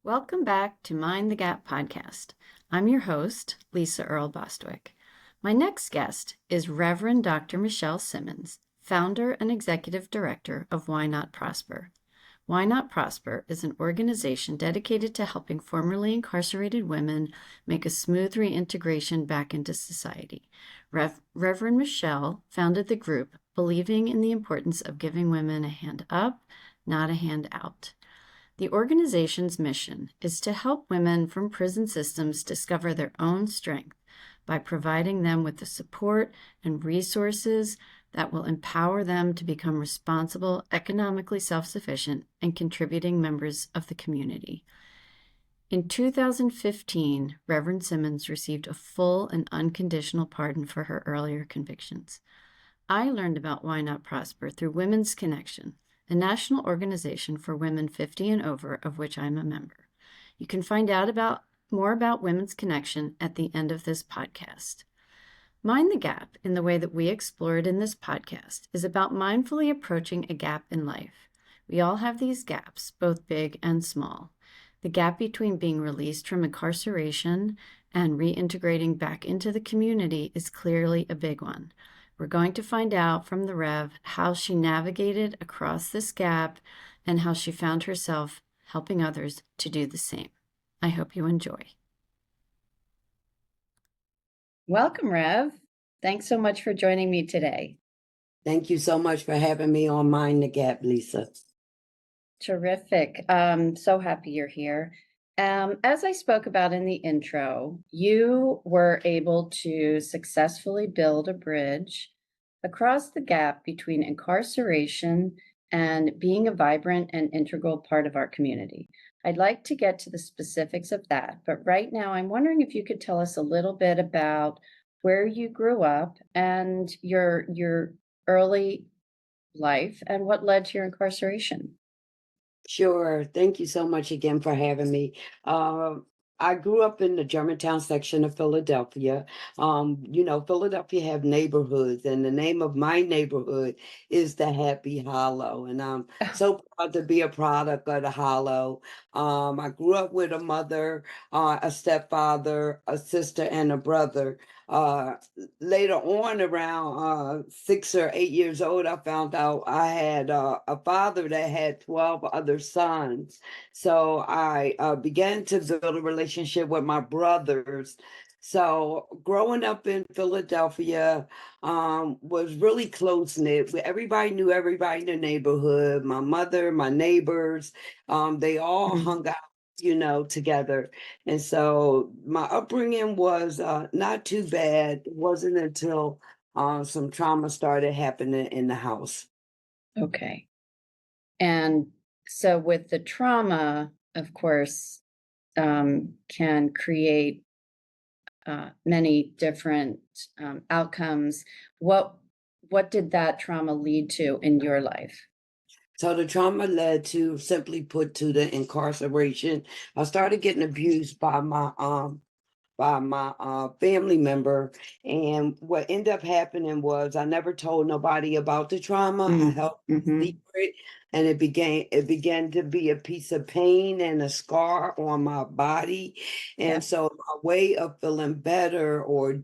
Welcome back to Mind the Gap podcast. I'm your host, Lisa Earl Bostwick. My next guest is Reverend Dr. Michelle Simmons, founder and executive director of Why Not Prosper. Why Not Prosper is an organization dedicated to helping formerly incarcerated women make a smooth reintegration back into society. Reverend Michelle founded the group believing in the importance of giving women a hand up, not a hand out. The organization's mission is to help women from prison systems discover their own strength by providing them with the support and resources that will empower them to become responsible, economically self-sufficient, and contributing members of the community. In 2015, Reverend Simmons received a full and unconditional pardon for her earlier convictions. I learned about Why Not Prosper through Women's Connection, a national organization for women 50 and over, of which I'm a member. You can find out more about Women's Connection at the end of this podcast. Mind the Gap, in the way that we explore it in this podcast, is about mindfully approaching a gap in life. We all have these gaps, both big and small. The gap between being released from incarceration and reintegrating back into the community is clearly a big one. We're going to find out from the Rev how she navigated across this gap and how she found herself helping others to do the same. I hope you enjoy. Welcome, Rev. Thanks so much for joining me today. Thank you so much for having me on Mind the Gap, Lisa. Terrific. So happy you're here. As I spoke about in the intro, you were able to successfully build a bridge across the gap between incarceration and being a vibrant and integral part of our community. I'd like to get to the specifics of that, but right now I'm wondering if you could tell us a little bit about where you grew up and your early life and what led to your incarceration. Sure. Thank you so much again for having me. I grew up in the Germantown section of Philadelphia. Philadelphia have neighborhoods, and the name of my neighborhood is the Happy Hollow. And I'm so proud to be a product of the Hollow. I grew up with a mother, a stepfather, a sister, and a brother. Later on, around 6 or 8 years old, I found out I had a father that had 12 other sons. So I began to build a relationship with my brothers. So growing up in Philadelphia was really close knit. Everybody knew everybody in the neighborhood. My mother, my neighbors, they all hung out together. And so my upbringing was not too bad. It wasn't until some trauma started happening in the house. Okay. And so with the trauma, of course, can create many different outcomes. What did that trauma lead to in your life? So the trauma led to, simply put, to the incarceration. I started getting abused by my family member, and what ended up happening was I never told nobody about the trauma. I held it secret, and it began to be a piece of pain and a scar on my body. And so my way of feeling better, or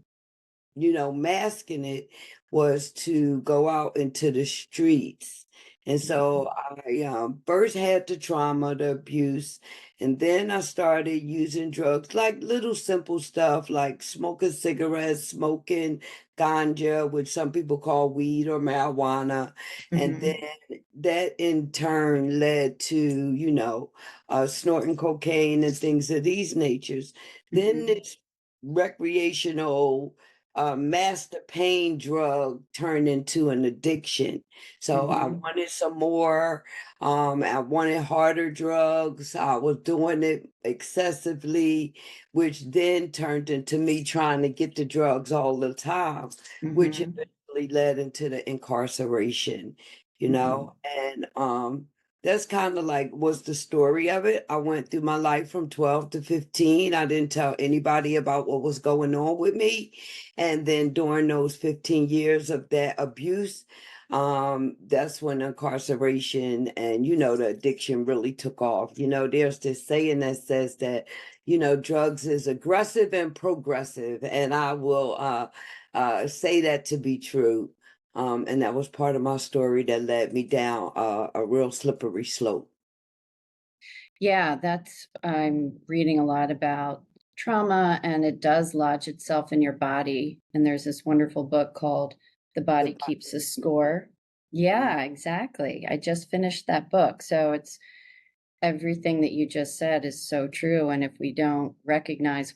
masking it, was to go out into the streets. And so I first had the trauma, the abuse, and then I started using drugs, like little simple stuff like smoking cigarettes, smoking ganja, which some people call weed or marijuana. And then that in turn led to, snorting cocaine and things of these natures. Then this recreational master pain drug turned into an addiction. So I wanted some more. I wanted harder drugs. I was doing it excessively, which then turned into me trying to get the drugs all the time, which eventually led into the incarceration, and that's kind of like was the story of it. I went through my life from 12 to 15. I didn't tell anybody about what was going on with me. And then during those 15 years of that abuse, that's when incarceration and, the addiction really took off. There's this saying that says that, drugs is aggressive and progressive. And I will say that to be true. And that was part of my story that led me down a real slippery slope. Yeah, I'm reading a lot about trauma and it does lodge itself in your body. And there's this wonderful book called The The Body Keeps a Score. Yeah, exactly. I just finished that book. So it's everything that you just said is so true. And if we don't recognize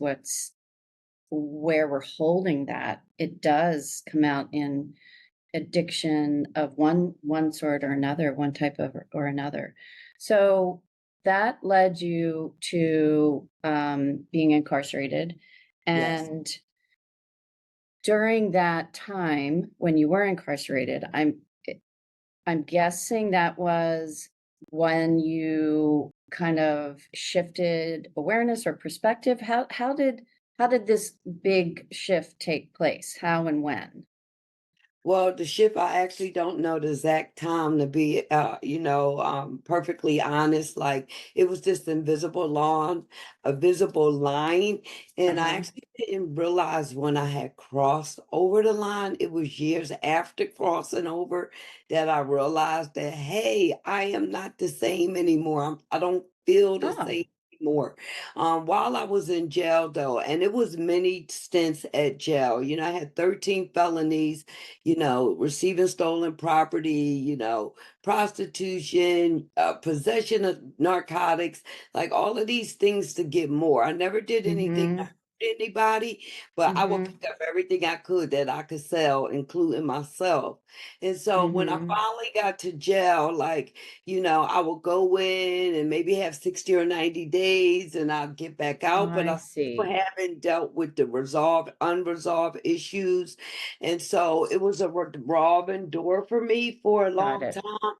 where we're holding that, it does come out in addiction of one sort or another, one type of or another. So that led you to being incarcerated, Yes. and during that time when you were incarcerated, I'm guessing that was when you kind of shifted awareness or perspective. How did this big shift take place? How and when? Well, the shift, I actually don't know the exact time to be, perfectly honest. Like it was this invisible lawn, a visible line. And I Uh-huh. actually didn't realize when I had crossed over the line, it was years after crossing over that I realized that, hey, I am not the same anymore. I don't feel the Oh. same anymore. While I was in jail, though, and it was many stints at jail, I had 13 felonies, receiving stolen property, prostitution, possession of narcotics, like all of these things to get more. I never did anything to Mhm. hurt anybody, but I would Mhm. pick up everything I could that I could sell, including myself. And so when I Mhm. finally got to jail, like, I would go in and maybe have 60 or 90 days and I'll get back out, but I I still see. haven't dealt with the unresolved issues, and so it was a revolving door for me for a Got long it. time.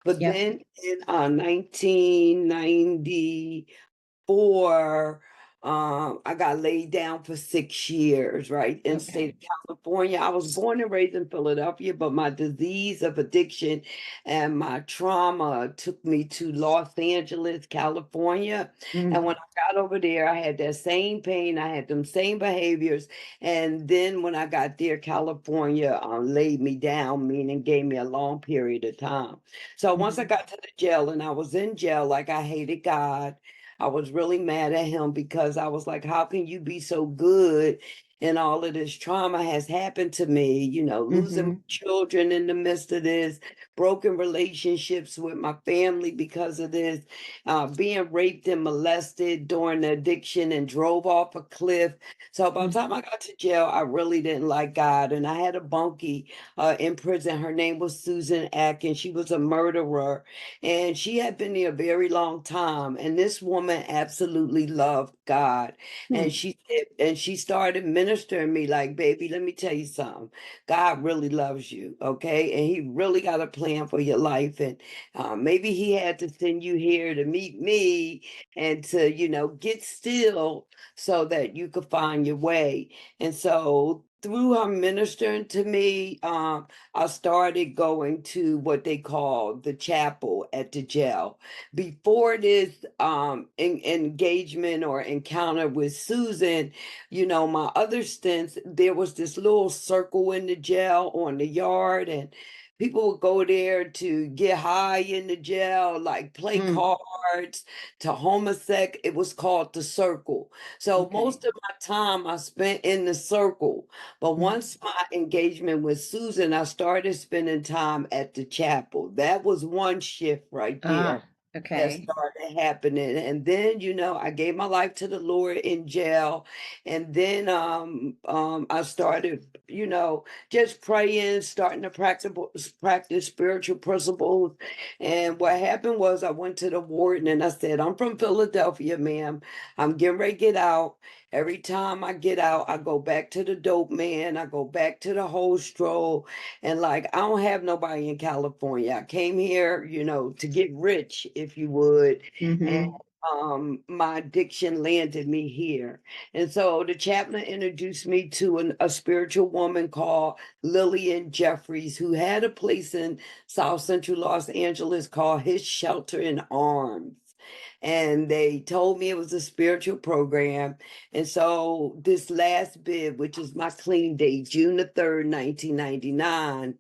But Yep. then in 1994, I got laid down for 6 years, right, in the state Okay. of California. I was born and raised in Philadelphia, but my disease of addiction and my trauma took me to Los Angeles, California. And Mm. when I got over there, I had that same pain, I had them same behaviors. And then when I got there, California laid me down, meaning gave me a long period of time. So once I Mhm. got to the jail and I was in jail, like I hated God. I was really mad at him because I was like, how can you be so good? And all of this trauma has happened to me, losing my Mhm. children in the midst of this, broken relationships with my family because of this, being raped and molested during the addiction and drove off a cliff. So by the Mm. time I got to jail, I really didn't like God. And I had a bunkie in prison. Her name was Susan Atkins. She was a murderer and she had been there a very long time. And this woman absolutely loved God. And Hmm. she started ministering me like, baby, let me tell you something. God really loves you, okay? And he really got a plan for your life. And maybe he had to send you here to meet me and to, get still so that you could find your way. And so through her ministering to me, I started going to what they call the chapel at the jail. Before this engagement or encounter with Susan, my other stints, there was this little circle in the jail on the yard, and people would go there to get high in the jail, like play Mm. cards, to homosec. It was called the circle. So Okay. most of my time I spent in the circle. But Mm. once my engagement with Susan, I started spending time at the chapel. That was one shift right there Ah, that okay. started happening. And then, I gave my life to the Lord in jail. And then I started, just praying, starting to practice spiritual principles. And what happened was I went to the warden and I said, I'm from Philadelphia, ma'am. I'm getting ready to get out. Every time I get out, I go back to the dope man. I go back to the whole stroll. And like, I don't have nobody in California. I came here, to get rich, if you would. And Mhm. my addiction landed me here. And so the chaplain introduced me to a spiritual woman called Lillian Jeffries, who had a place in South Central Los Angeles called His Shelter in Arms. And they told me it was a spiritual program. And so this last bid, which is my clean date, June the 3rd, 1999,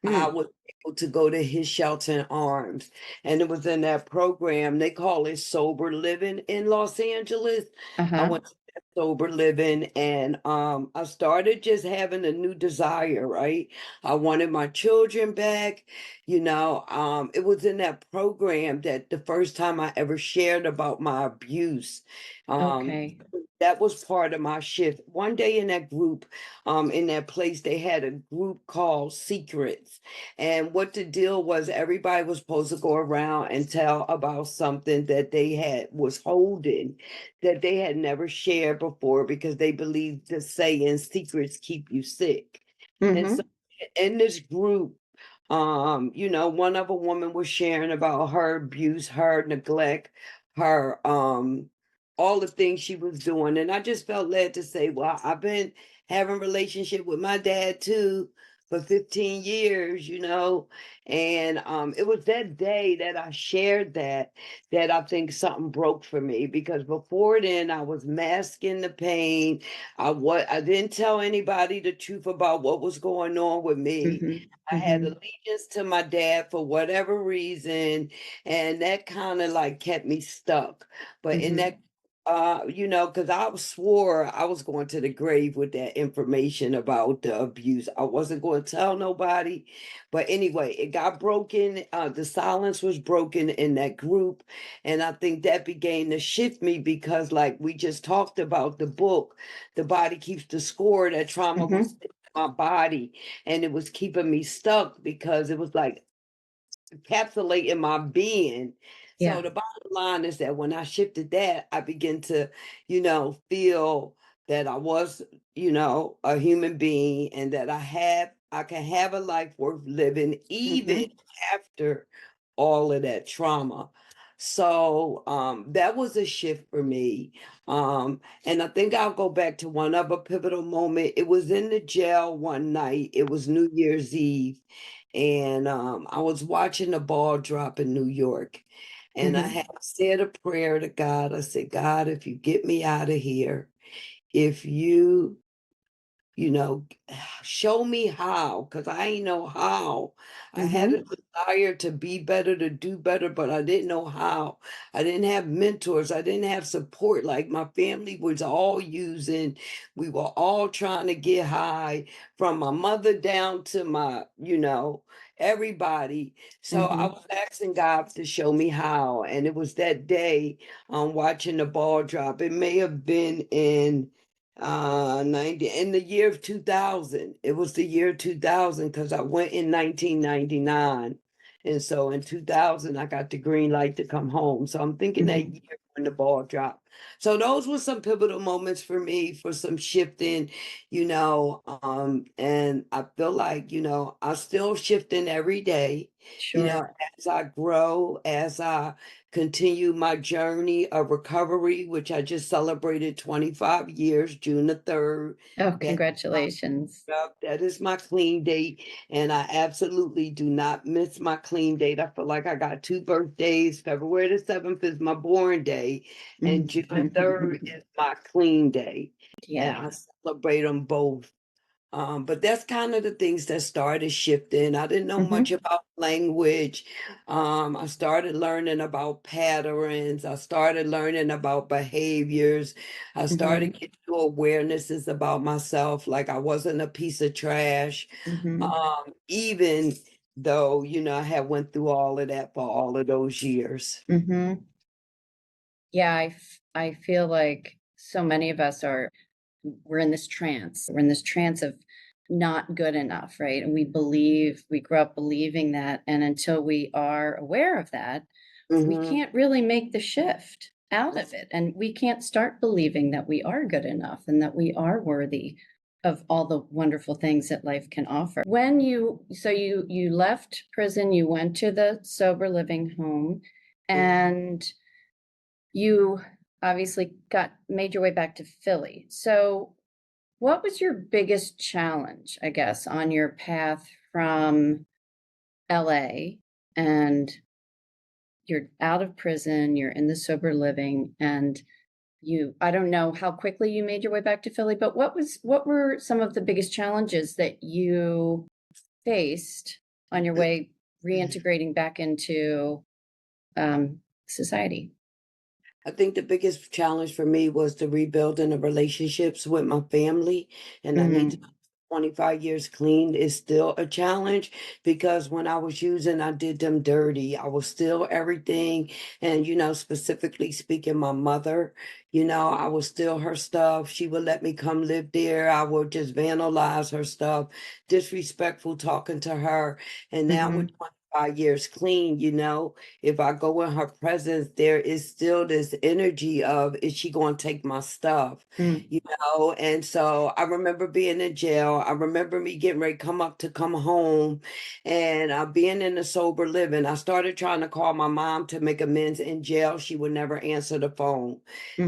I was able to go to His Shelter in Arms. And it was in that program, they call it sober living in Los Angeles. I went to that sober living, and I started just having a new desire, right? I wanted my children back. It was in that program that the first time I ever shared about my abuse. Okay. That was part of my shift. One day in that group, in that place, they had a group called Secrets. And what the deal was, everybody was supposed to go around and tell about something that they had was holding that they had never shared before, because they believed the saying secrets keep you sick. And so in this group, one other woman was sharing about her abuse, her neglect, her all the things she was doing. And I just felt led to say, well, I've been having a relationship with my dad too for 15 years, and it was that day that I shared that I think something broke for me, because before then I was masking the pain. I didn't tell anybody the truth about what was going on with me. I had allegiance to my dad for whatever reason, and that kind of like kept me stuck. But in that, because I swore I was going to the grave with that information about the abuse. I wasn't going to tell nobody. But anyway, it got broken. The silence was broken in that group. And I think that began to shift me, because, like we just talked about the book, The Body Keeps the Score, that trauma was in my body, and it was keeping me stuck because it was like encapsulating my being. So the bottom line is that when I shifted that, I began to, feel that I was, a human being, and that I can have a life worth living even after all of that trauma. So that was a shift for me. And I think I'll go back to one other pivotal moment. It was in the jail one night. It was New Year's Eve, and I was watching the ball drop in New York, and I had said a prayer to God. I said, God, if you get me out of here, if you show me how, because I ain't know how. I had a desire to be better, to do better, but I didn't know how. I didn't have mentors. I didn't have support. Like my family was all using, we were all trying to get high, from my mother down to my, everybody. So I was asking God to show me how. And it was that day, watching the ball drop. It may have been in 90, in the year of 2000. It was the year 2000, because I went in 1999, and so in 2000 I got the green light to come home. So I'm thinking that year when the ball dropped. So those were some pivotal moments for me, for some shifting, and I feel like, I'm still shifting every day, as I grow, as I continue my journey of recovery, which I just celebrated 25 years, June the 3rd. Oh, That, congratulations. that is my clean date. And I absolutely do not miss my clean date. I feel like I got two birthdays. February the 7th is my born day, and June the 3rd is my clean day. And I celebrate them both. But that's kind of the things that started shifting. I didn't know much about language. I started learning about patterns. I started learning about behaviors. I started getting to awarenesses about myself, like I wasn't a piece of trash. Even though, I had went through all of that for all of those years. Yeah, I feel like so many of us we're in this trance. We're in this trance of not good enough, right? And we grew up believing that. And until we are aware of that, we can't really make the shift out of it. And we can't start believing that we are good enough and that we are worthy of all the wonderful things that life can offer. You left prison, you went to the sober living home, and you obviously made your way back to Philly. So, what was your biggest challenge, I guess, on your path from LA and you're out of prison, you're in the sober living, and I don't know how quickly you made your way back to Philly, but what were some of the biggest challenges that you faced on your way reintegrating back into society? I think the biggest challenge for me was the rebuilding of relationships with my family. And I need to Mhm. 25 years clean is still a challenge because when I was using, I did them dirty. I was still everything. And, specifically speaking, my mother, I was still her stuff. She would let me come live there. I would just vandalize her stuff, disrespectful talking to her. And now with Mhm. 25 years clean, if I go in her presence, there is still this energy of, is she going to take my stuff? Mm. And so I remember being in jail. I remember me getting ready to come home and being in the sober living. I started trying to call my mom to make amends in jail. She would never answer the phone.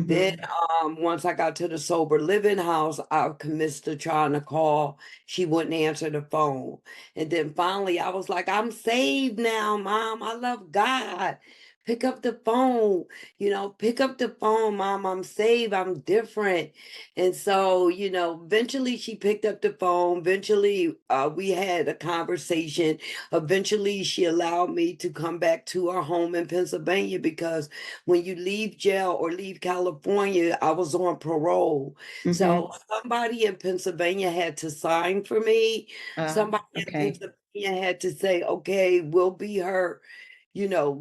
Then, Mhm. once I got to the sober living house, I commenced to trying to call. She wouldn't answer the phone. And then finally, I was like, I'm saved now, Mom. I love God. Pick up the phone, pick up the phone, Mom. I'm saved. I'm different. And so, eventually she picked up the phone. Eventually, we had a conversation. Eventually, she allowed me to come back to our home in Pennsylvania because when you leave jail or leave California, I was on parole. So Mhm. somebody in Pennsylvania had to sign for me. Somebody in Okay. Pennsylvania had to say, okay, we'll be her,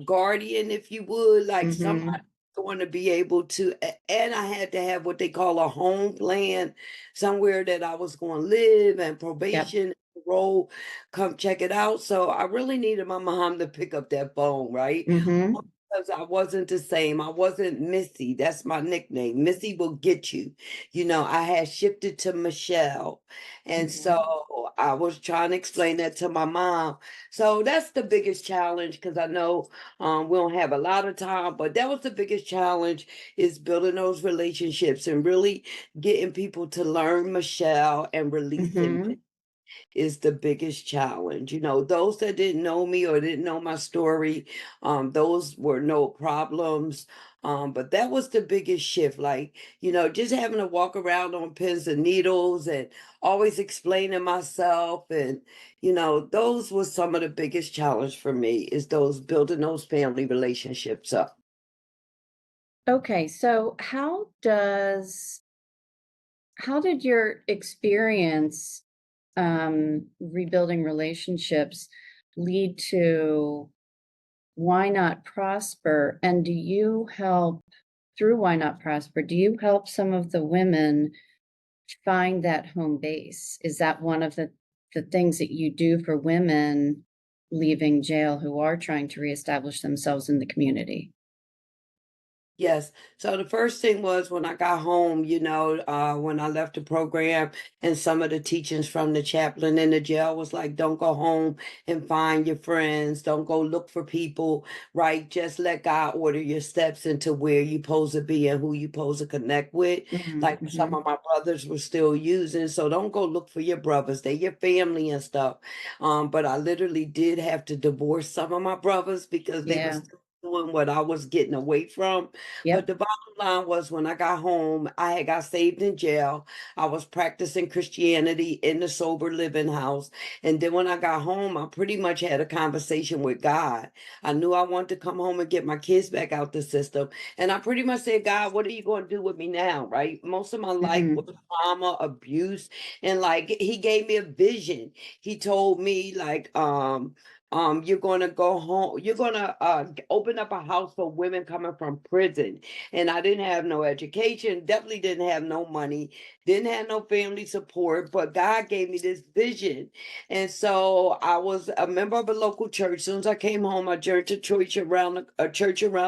guardian, if you would, like somebody Mhm. going to be able to, and I had to have what they call a home plan, somewhere that I was going to live and Yep. probation, parole, come check it out. So I really needed my mom to pick up that phone, right? Mhm. Because I wasn't the same. I wasn't Missy. That's my nickname. Missy will get you. I had shifted to Michelle. And Mhm. so I was trying to explain that to my mom. So that's the biggest challenge because I know we don't have a lot of time, but that was the biggest challenge is building those relationships and really getting people to learn Michelle and releasing Mhm. is the biggest challenge. Those that didn't know me or didn't know my story, those were no problems. But that was the biggest shift. Like, just having to walk around on pins and needles and always explaining myself. And, those was some of the biggest challenge for me is those building those family relationships up. Okay, so how did your experience rebuilding relationships lead to Why Not Prosper? And do you help through Why Not Prosper? Do you help some of the women find that home base? Is that one of the things that you do for women leaving jail who are trying to reestablish themselves in the community? Yes. So the first thing was when I got home, when I left the program and some of the teachings from the chaplain in the jail was like, don't go home and find your friends. Don't go look for people, right? Just let God order your steps into where you supposed to be and who you supposed to connect with. Mhm. Like some of Mhm. my brothers were still using. So don't go look for your brothers. They're your family and stuff. But I literally did have to divorce some of my brothers because they were Yeah. still doing what I was getting away from. But Yep. the bottom line was when I got home, I had got saved in jail. I was practicing Christianity in the sober living house. And then when I got home, I pretty much had a conversation with God. I knew I wanted to come home and get my kids back out the system. And I pretty much said, God, what are you going to do with me now? Right? Most of my life was Mhm. trauma, abuse. And like he gave me a vision. He told me like, you're gonna go home, you're gonna open up a house for women coming from prison. And I didn't have no education, definitely didn't have no money, didn't have no family support, but God gave me this vision. And so I was a member of a local church. As soon as I came home, I joined a church around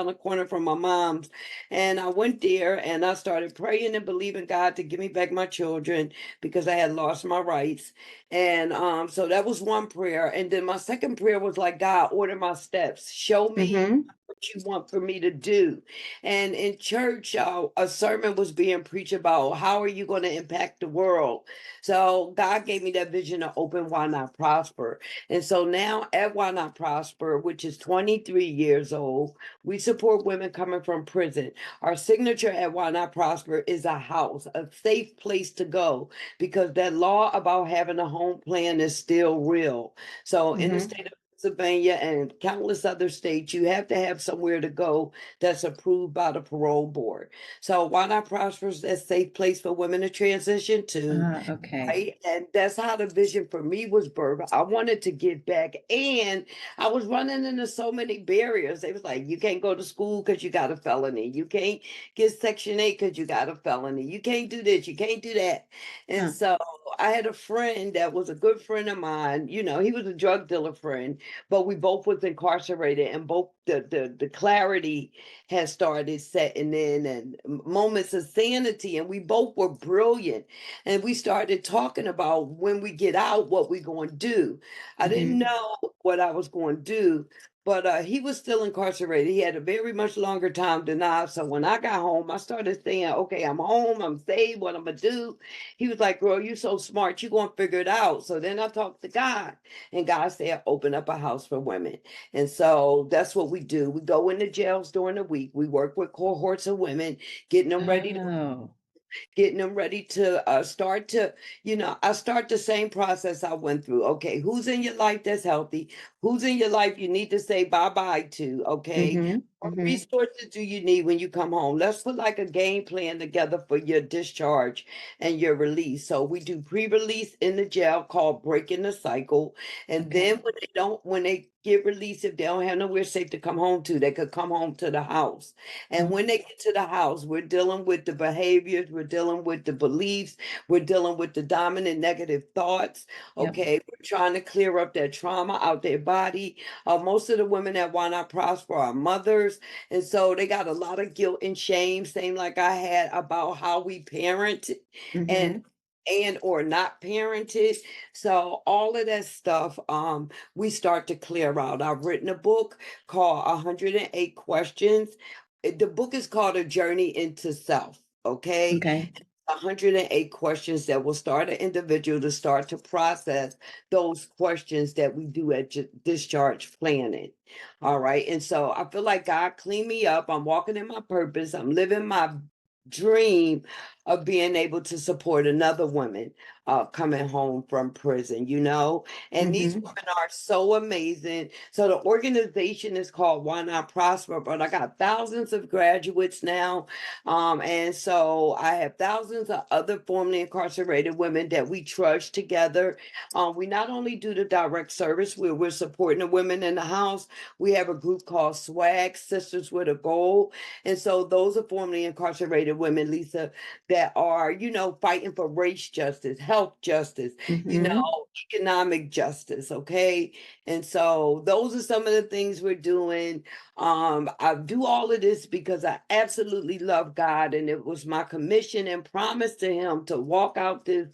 the corner from my mom's. And I went there and I started praying and believing God to give me back my children because I had lost my rights. And so that was one prayer. And then my second prayer was like, God, order my steps. Show me Mhm. what you want for me to do. And in church, a sermon was being preached about how are you going to impact the world. So God gave me that vision to open Why Not Prosper. And so now at Why Not Prosper, which is 23 years old, we support women coming from prison. Our signature at Why Not Prosper is a house, a safe place to go, because that law about having a home plan is still real. So in the state of Pennsylvania and countless other states, you have to have somewhere to go that's approved by the parole board. So Why Not Prosper is a safe place for women to transition to. Okay. Right. And that's how the vision for me was birthed. I wanted to give back. And I was running into so many barriers. They was like, you can't go to school because you got a felony. You can't get Section 8 because you got a felony. You can't do this. You can't do that. And so I had a friend that was a good friend of mine. You know, he was a drug dealer friend, but we both was incarcerated, and both the clarity had started setting in, and moments of sanity. And we both were brilliant. And we started talking about when we get out, what we going to do. I didn't know what I was going to do, but he was still incarcerated. He had a very much longer time than I. So when I got home, I started saying, okay, I'm home, I'm saved, what I'm going to do. He was like, girl, you're so smart, you're going to figure it out. So then I talked to God, and God said, open up a house for women. And so that's what we do. We go into jails during the week. We work with cohorts of women, getting them ready to start to, I start the same process I went through. Okay, who's in your life that's healthy? Who's in your life you need to say bye-bye to? Okay. What resources do you need when you come home? Let's put like a game plan together for your discharge and your release. So we do pre-release in the jail called breaking the cycle. And then when they get released, if they don't have nowhere safe to come home to, they could come home to the house. And when they get to the house, we're dealing with the behaviors, we're dealing with the beliefs, we're dealing with the dominant negative thoughts. Okay, we're trying to clear up that trauma out their body. Most of the women that want to prosper are mothers, and so they got a lot of guilt and shame, same like I had about how we parent and or not parented. So all of that stuff, we start to clear out. I've written a book called 108 Questions. The book is called A Journey into Self. Okay. 108 questions that will start an individual to start to process those questions that we do at discharge planning. All right. And so I feel like God cleaned me up. I'm walking in my purpose. I'm living my dream of being able to support another woman coming home from prison, and these women are so amazing. So the organization is called Why Not Prosper, but I got thousands of graduates now. And so I have thousands of other formerly incarcerated women that we trust together. We not only do the direct service where we're supporting the women in the house, we have a group called SWAG, Sisters with a Goal. And so those are formerly incarcerated women, Lisa, that are, fighting for race justice, health justice, economic justice. Okay. And so those are some of the things we're doing. I do all of this because I absolutely love God, and it was my commission and promise to him to walk out this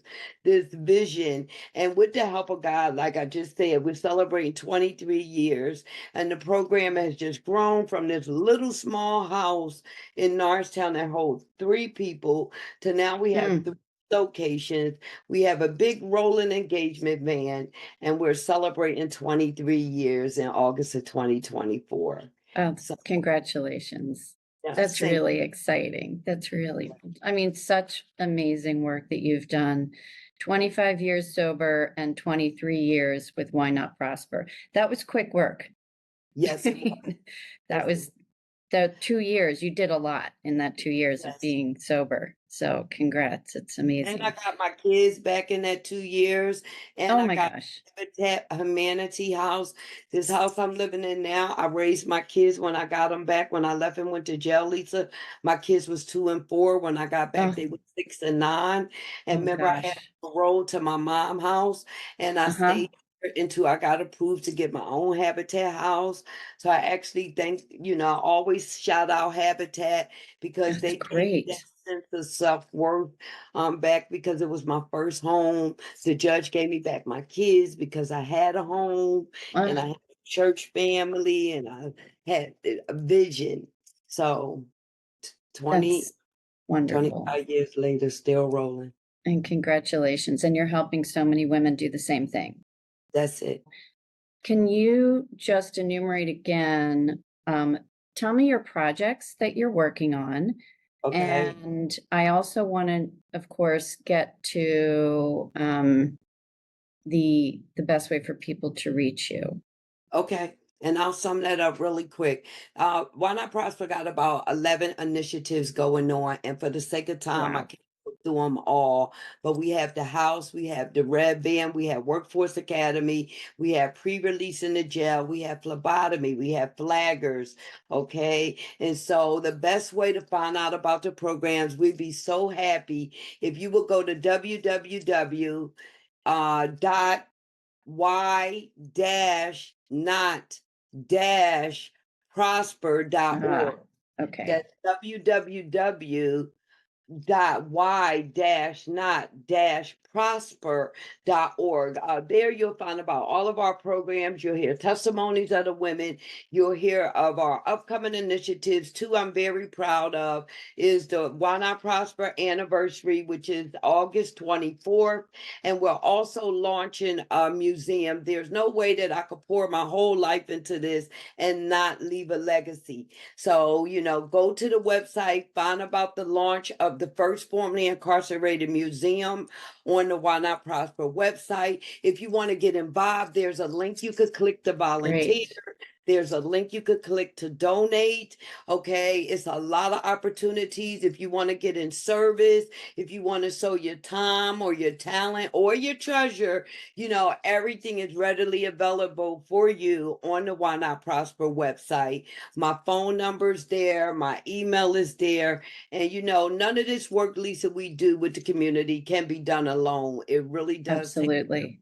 vision. And with the help of God, like I just said, we're celebrating 23 years, and the program has just grown from this little small house in Norristown that holds 3 people to now we have 3 locations. We have a big rolling engagement van, and we're celebrating 23 years in August of 2024. Oh, So congratulations. yeah, That's really exciting. That's really, I mean, such amazing work that you've done. 25 years sober and 23 years with Why Not Prosper. That was quick work. Yes, I mean, that was the 2 years. You did a lot in that 2 years of being sober. So congrats. It's amazing. And I got my kids back in that 2 years, and Oh I my got gosh. Habitat Humanity House. This house I'm living in now, I raised my kids when I got them back. When I left and went to jail, Lisa, my kids was 2 and 4. When I got back, they were 6 and 9. And remember, I had to roll to my mom's house, and I stayed until I got approved to get my own Habitat house. So I actually I always shout out Habitat because they gave me that sense of self-worth back, because it was my first home. The judge gave me back my kids because I had a home and I had a church family, and I had a vision. So 20, That's wonderful. 25 years later, still rolling. And congratulations. And you're helping so many women do the same thing. That's it. Can you just enumerate again? Tell me your projects that you're working on. Okay. And I also want to, of course, get to the best way for people to reach you. Okay. And I'll sum that up really quick. Why Not Prosper got about 11 initiatives going on. And for the sake of time, I Wow. can't go through them all. But we have the house, we have the Rev Band, we have Workforce Academy, we have pre-release in the jail, we have phlebotomy, we have flaggers. Okay. And so the best way to find out about the programs, we'd be so happy if you would go to www. y-not-prosper.org. Okay. That's www.y-not-prosper.org. There you'll find about all of our programs. You'll hear testimonies of the women. You'll hear of our upcoming initiatives. Two I'm very proud of is the Why Not Prosper anniversary, which is August 24th. And we're also launching a museum. There's no way that I could pour my whole life into this and not leave a legacy. So, go to the website, find about the launch of the first formerly incarcerated museum on the Why Not Prosper website. If you want to get involved, there's a link you could click to volunteer. Great. There's a link you could click to donate. Okay. It's a lot of opportunities. If you want to get in service, if you want to sow your time or your talent or your treasure, everything is readily available for you on the Why Not Prosper website. My phone number's there. My email is there. And, none of this work, Lisa, we do with the community can be done alone. It really does. Absolutely.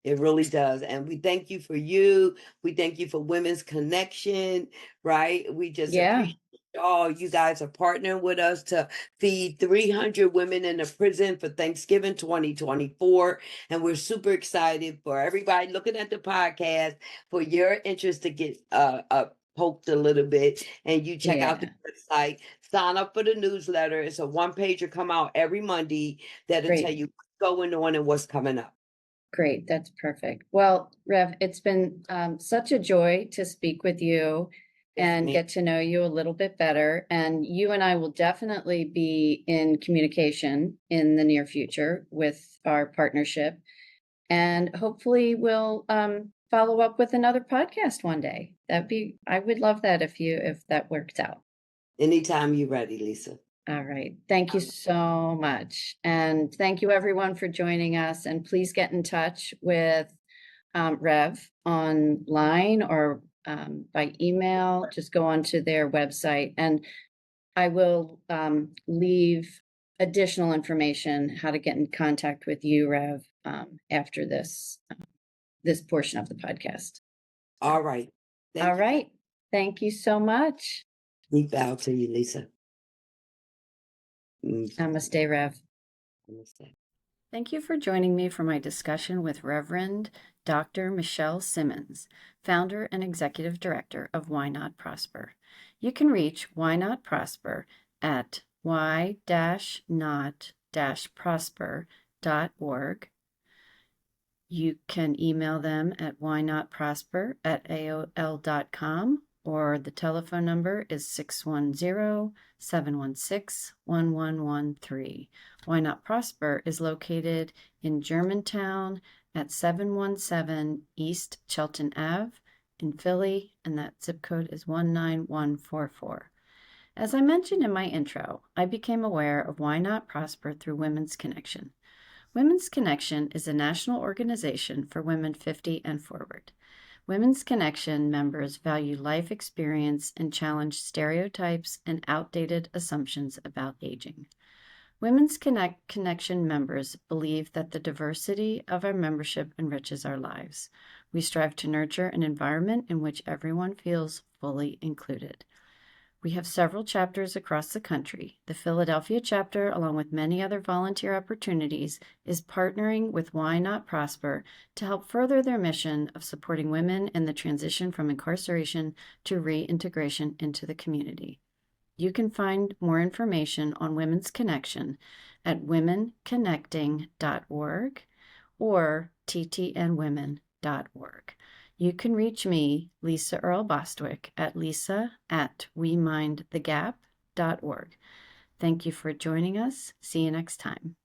It really does. And we thank you for you. We thank you for Women's Connection, right? We just appreciate all you guys are partnering with us to feed 300 women in the prison for Thanksgiving 2024. And we're super excited for everybody looking at the podcast for your interest to get poked a little bit, and you check out the website, sign up for the newsletter. It's a one-pager come out every Monday that'll tell you what's going on and what's coming up. Great. That's perfect. Well, Rev, it's been such a joy to speak with you and get to know you a little bit better. And you and I will definitely be in communication in the near future with our partnership. And hopefully we'll follow up with another podcast one day. I would love that if that works out. Anytime you're ready, Lisa. All right. Thank you so much. And thank you everyone for joining us. And please get in touch with Rev online or by email. Just go onto their website and I will leave additional information how to get in contact with you, Rev, after this portion of the podcast. All right. All right. Thank you so much. We bow to you, Lisa. Namaste, Rev. Namaste. Thank you for joining me for my discussion with Reverend Dr. Michelle Simmons, founder and executive director of Why Not Prosper. You can reach Why Not Prosper at y-not-prosper.org. You can email them at whynotprosper@aol.com, or the telephone number is 610-716-1113. Why Not Prosper is located in Germantown at 717 East Chelton Ave in Philly, and that zip code is 19144. As I mentioned in my intro, I became aware of Why Not Prosper through Women's Connection. Women's Connection is a national organization for women 50 and forward. Women's Connection members value life experience and challenge stereotypes and outdated assumptions about aging. Women's Connection members believe that the diversity of our membership enriches our lives. We strive to nurture an environment in which everyone feels fully included. We have several chapters across the country. The Philadelphia chapter, along with many other volunteer opportunities, is partnering with Why Not Prosper to help further their mission of supporting women in the transition from incarceration to reintegration into the community. You can find more information on Women's Connection at womenconnecting.org or ttnwomen.org. You can reach me, Lisa Earl Bostwick, at lisa@wemindthegap.org. Thank you for joining us. See you next time.